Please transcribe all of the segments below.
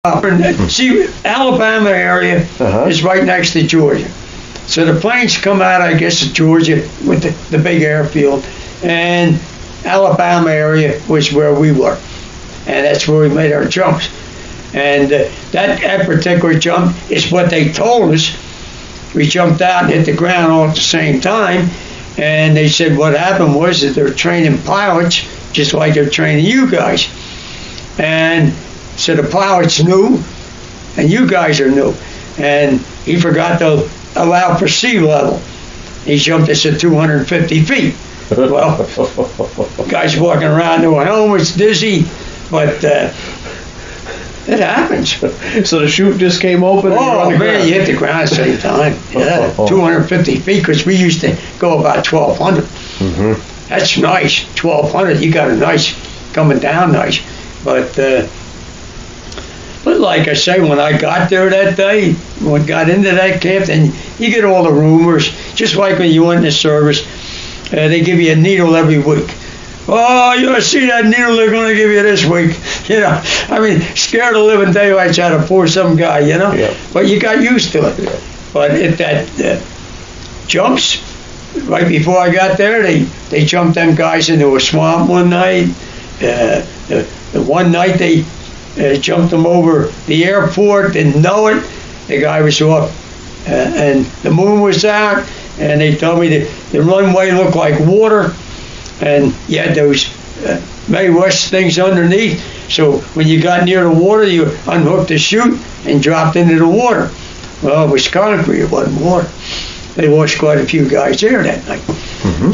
See, Alabama area is right next to Georgia. So the planes come out, I guess, of Georgia with the big airfield, and Alabama area was where we were. And that's where we made our jumps. And that particular jump is what they told us. We jumped out and hit the ground all at the same time. And they said what happened was that they're training pilots just like they're training you guys. And so the pilots knew, and you guys are new. And he forgot to allow for sea level. He jumped us at 250 feet. Well, guys walking around doing, oh, it's dizzy, but it happens. So the chute just came open? Oh, man, you hit the ground at the same time. Yeah, 250 feet, because we used to go about 1,200. That's nice, 1,200. You got a nice, coming down nice. But like I say, when I got there that day, when I got into that camp, then you get all the rumors, just like when you went in the service, they give you a needle every week. Oh, you want to see that needle they're going to give you this week? You know, I mean, scared of living daylights out of poor some guy, you know? Yeah. But you got used to it. Yeah. But at that jumps, right before I got there, they jumped them guys into a swamp one night. The one night they jumped them over the airport, didn't know it. The guy was off, and the moon was out, and they told me that the runway looked like water, and you had those May West things underneath. So when you got near the water, you unhooked the chute and dropped into the water. Well, it was concrete, it wasn't water. They lost quite a few guys there that night.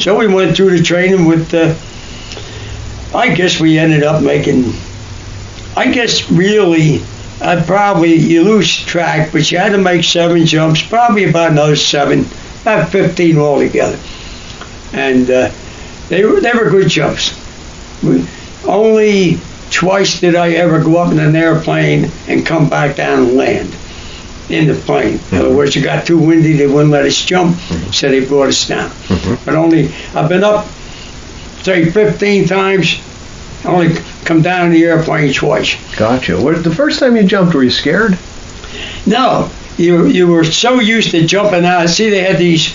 So we went through the training with, I guess we ended up making, I guess really, probably you lose track, but you had to make 7 jumps, probably about another 7, about 15 altogether. And they were good jumps. Only twice did I ever go up in an airplane and come back down and land in the plane. In other words, it got too windy, they wouldn't let us jump, so they brought us down. But I've been up, say, 15 times, only come down in the airplane twice. Gotcha. The first time you jumped, were you scared? No. You were so used to jumping out. See, they had these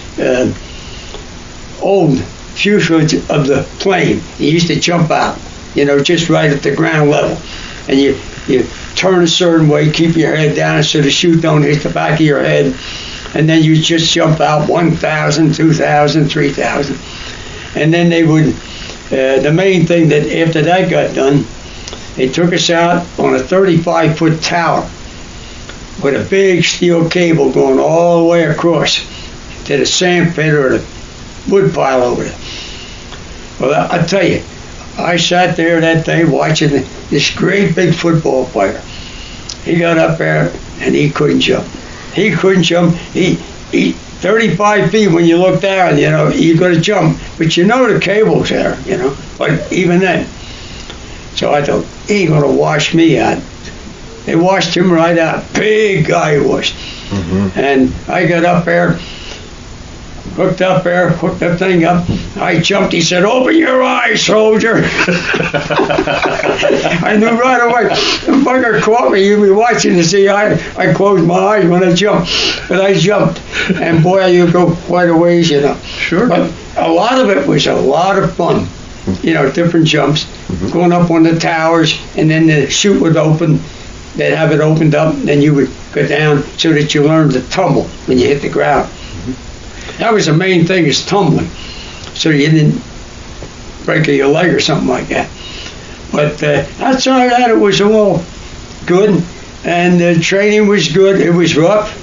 old fuselage of the plane. You used to jump out, you know, just right at the ground level. And you turn a certain way, keep your head down so the chute don't hit the back of your head. And then you just jump out 1,000, 2,000, 3,000. And then they would, the main thing that after that got done, they took us out on a 35-foot tower with a big steel cable going all the way across to the sand pit or the wood pile over there. Well, I tell you, I sat there that day watching this great big football player. He got up there and he couldn't jump. He couldn't jump. He 35 feet when you look down, you know, you're going to jump. But you know the cable's there, you know. But even then. So I thought, he ain't going to wash me out. They washed him right out. Big guy he was. And I got up there, hooked that thing up. I jumped. He said, "Open your eyes, soldier." I knew right away. The bugger caught me. You'd be watching to see. I closed my eyes when I jumped. But I jumped. And boy, you go quite a ways, you know. Sure. But a lot of it was a lot of fun. You know, different jumps. Going up on the towers, and then the chute would open. They'd have it opened up, and then you would go down so that you learned to tumble when you hit the ground. That was the main thing, is tumbling, so you didn't break your leg or something like that. But outside of that, it was all good, and the training was good. It was rough.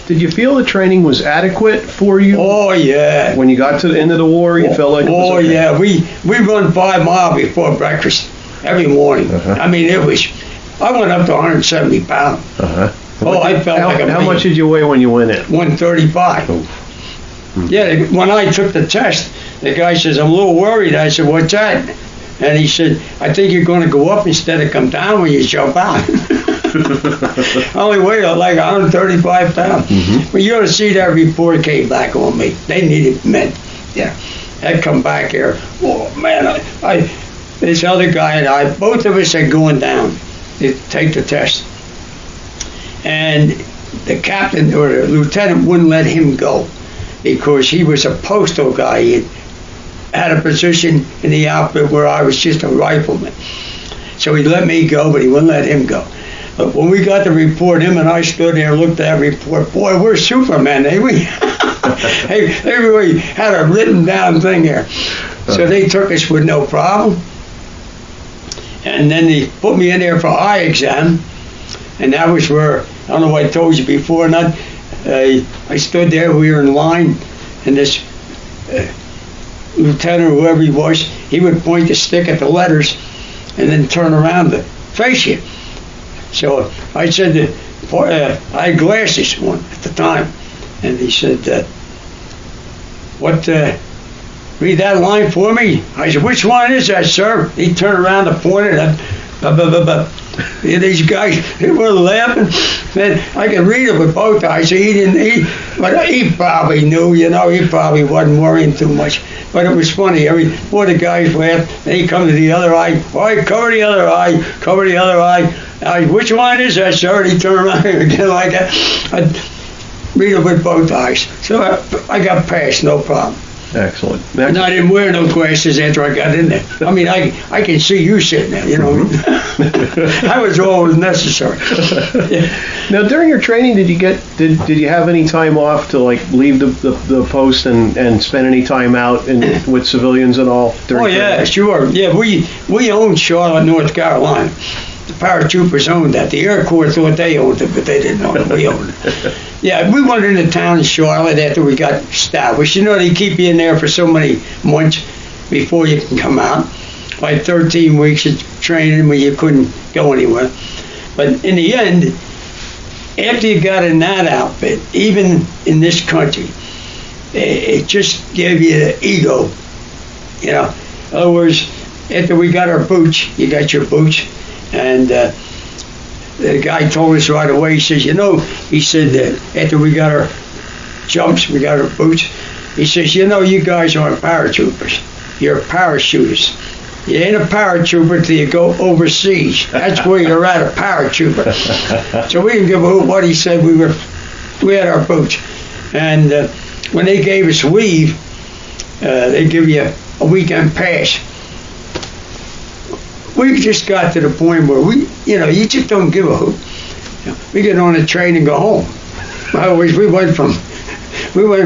Did you feel the training was adequate for you? Oh, yeah. When you got to the end of the war, you felt like it was okay? Yeah. We run 5 miles before breakfast every morning. I mean, I went up to 170 pounds. Oh, I felt like a man. How much did you weigh when you went in? 135. Yeah, when I took the test, the guy says, "I'm a little worried." I said, "What's that?" And he said, "I think you're going to go up instead of come down when you jump out." I only weighed like 135 pounds. But you ought to see that report came back on me. They needed men. Yeah, I'd come back here. Oh, man, this other guy and I, both of us are going down to take the test. and the captain or the lieutenant wouldn't let him go because he was a postal guy. He had a position in the outfit where I was just a rifleman. So he let me go, but he wouldn't let him go. But when we got the report, him and I stood there and looked at that report. Boy, we're Supermen, eh? We everybody had a written down thing there. So they took us with no problem. And then they put me in there for eye exam. And that was where, I don't know if I told you before or not, I stood there, we were in line, and this lieutenant or whoever he was, he would point the stick at the letters and then turn around to face you. So I said, I had glasses on at the time, and he said, read that line for me? I said, which one is that, sir? He turned around and pointed at, these guys, they were laughing. Man, I could read it with both eyes. But he probably knew, he probably wasn't worrying too much. But it was funny. Before the guys laughed, then he come to the other eye. All right, cover the other eye, cover the other eye. Which one is that, sir? And he turned around again like that. I'd read it with both eyes. So I got passed, no problem. Excellent. And I didn't wear no glasses after I got in there. I mean, I can see you sitting there, That was all necessary. Yeah. Now, during your training, did you have any time off to leave the post and spend any time out with civilians at all? Oh yeah, sure. Yeah, we owned Charlotte, North Carolina. The paratroopers owned that. The Air Corps thought they owned it, but they didn't own it. We owned it. Yeah, we went into town in Charlotte after we got established. They keep you in there for so many months before you can come out. Like 13 weeks of training where you couldn't go anywhere. But in the end, after you got in that outfit, even in this country, it just gave you the ego. In other words, after we got our boots, you got your boots, and the guy told us right away, he says, he said that after we got our jumps, we got our boots, he says, you guys aren't paratroopers, you're parachuters. You ain't a paratrooper till you go overseas. That's where you're at, a paratrooper. So we didn't give a hoot what he said. We had our boots. And when they gave us leave, they give you a weekend pass. We just got to the point where you just don't give a hoot. We get on a train and go home. We went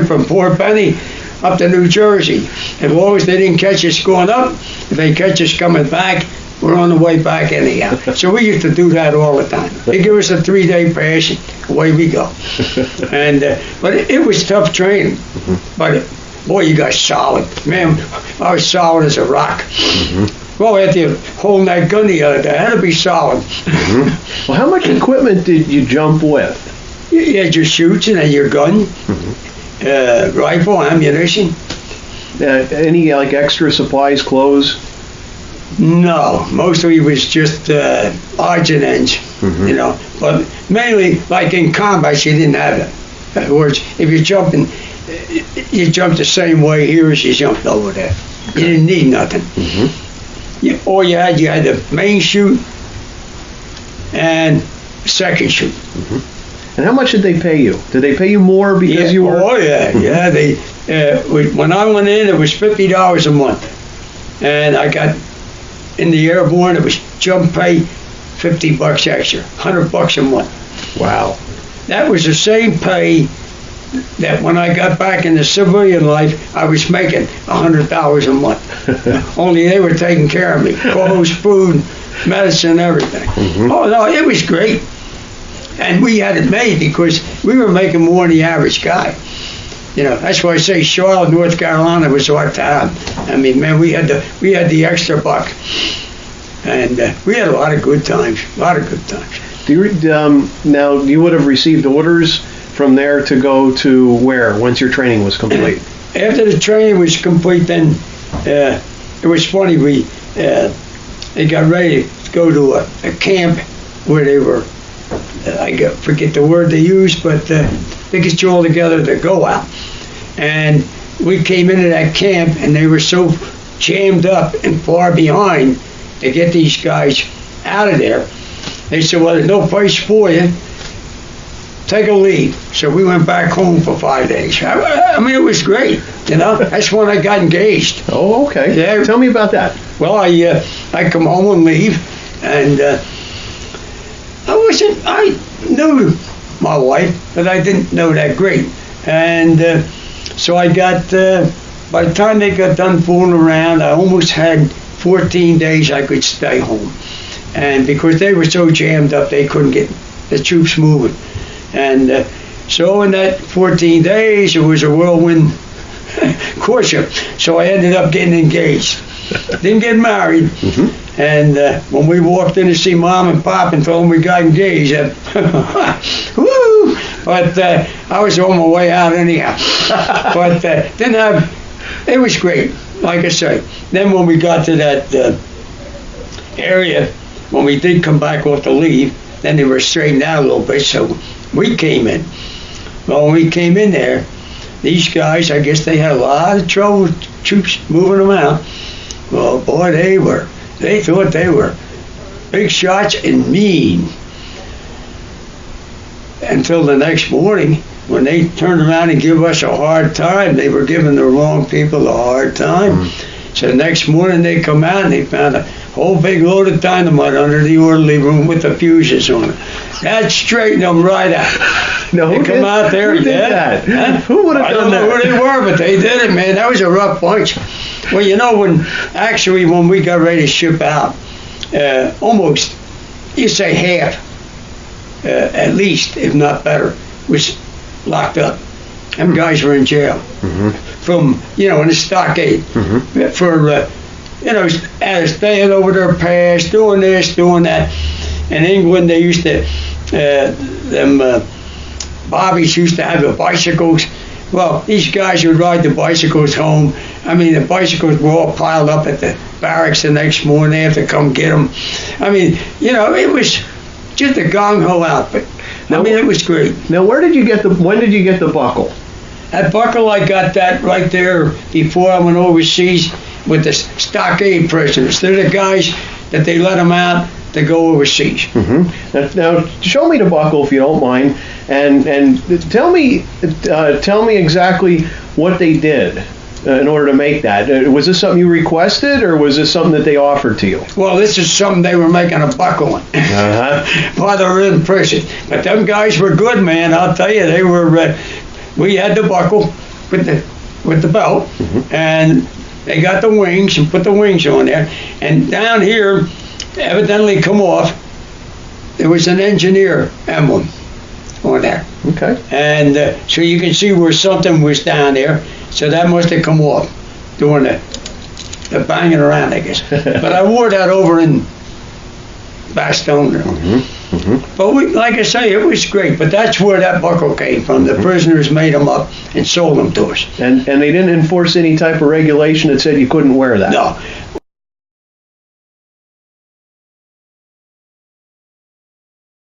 from Port Benny up to New Jersey. As long as they didn't catch us going up, if they catch us coming back, we're on the way back anyhow. So we used to do that all the time. They give us a 3-day pass, away we go. And but it was tough training. But boy, you got solid. Man, I was solid as a rock. Well, after holding that gun the other day, I had to be solid. Well, how much equipment did you jump with? You had your chutes and then your gun, rifle, ammunition. Any extra supplies, clothes? No, mostly it was just odds and ends, But mainly, like in combat, you didn't have it. In other words, if you're jumping, you jumped the same way here as you jumped over there. You didn't need nothing. All you had the main chute and second chute. And how much did they pay you? Did they pay you more because you were? Oh yeah, yeah. They when I went in, it was $50 a month, and I got in the Airborne. It was jump pay, $50 extra, $100 a month. Wow. That was the same pay that when I got back in the civilian life, I was making $100 a month. Only they were taking care of me, clothes, food, medicine, everything. Oh no, it was great. And we had it made because we were making more than the average guy. That's why I say Charlotte, North Carolina was our town. I mean, man, we had the extra buck, and we had a lot of good times. Now, you would have received orders from there to go to where once your training was complete? After the training was complete, then it was funny. They got ready to go to a camp where they were. I forget the word they used, but they get you all together to go out. And we came into that camp, and they were so jammed up and far behind to get these guys out of there. They said, well, there's no place for you. take a leave. So we went back home for 5 days. I mean, it was great. That's when I got engaged. Oh, okay. Yeah. Tell me about that. Well, I come home and leave, and I knew my wife, but I didn't know that great. And so I got, by the time they got done fooling around, I almost had 14 days I could stay home. And because they were so jammed up, they couldn't get the troops moving. And so in that 14 days, it was a whirlwind courtship. So I ended up getting engaged. Didn't get married. Mm-hmm. And when we walked in to see Mom and Pop and told them we got engaged, woo! But I was on my way out anyhow. But it was great, like I say. Then when we got to that area, when we did come back off the leave, then they were straightened out a little bit, so we came in. Well, when we came in there, these guys, I guess they had a lot of trouble with troops moving them out. Well, boy, they thought they were big shots and mean. Until the next morning, when they turned around and give us a hard time, they were giving the wrong people a hard time. Mm. So the next morning they come out and they found a whole big load of dynamite under the orderly room with the fuses on it. That straightened them right out. No, they come out there. Who did that? Huh? Who would have done that? I don't know who they were, but they did it, man. That was a rough bunch. Well, when we got ready to ship out, almost, you say half, at least, if not better, was locked up. Them guys were in jail. Mm-hmm. From, in the stockade. Mm-hmm. For, staying over their past, doing this, doing that. In England, they used to, bobbies used to have the bicycles. Well, these guys would ride the bicycles home. I mean, the bicycles were all piled up at the barracks the next morning. They have to come get them. I mean, it was just a gung-ho outfit. I mean, it was great. Now, when did you get the buckle? That buckle, I got that right there before I went overseas with the stockade prisoners. They're the guys that they let them out to go overseas. Mm-hmm. Now, show me the buckle if you don't mind, and tell me exactly what they did in order to make that. Was this something you requested, or was this something that they offered to you? Well, this is something they were making a buckle in while they were in prison. But them guys were good, man. I'll tell you, they were. We had the buckle with the belt, mm-hmm. and they got the wings and put the wings on there. And down here, evidently come off, there was an engineer emblem on there. Okay. And so you can see where something was down there. So that must have come off during the banging around, I guess. But I wore that over in Bastogne. Mm-hmm. Mm-hmm. But like I say, it was great. But that's where that buckle came from. The prisoners made them up and sold them to us. And they didn't enforce any type of regulation that said you couldn't wear that? No.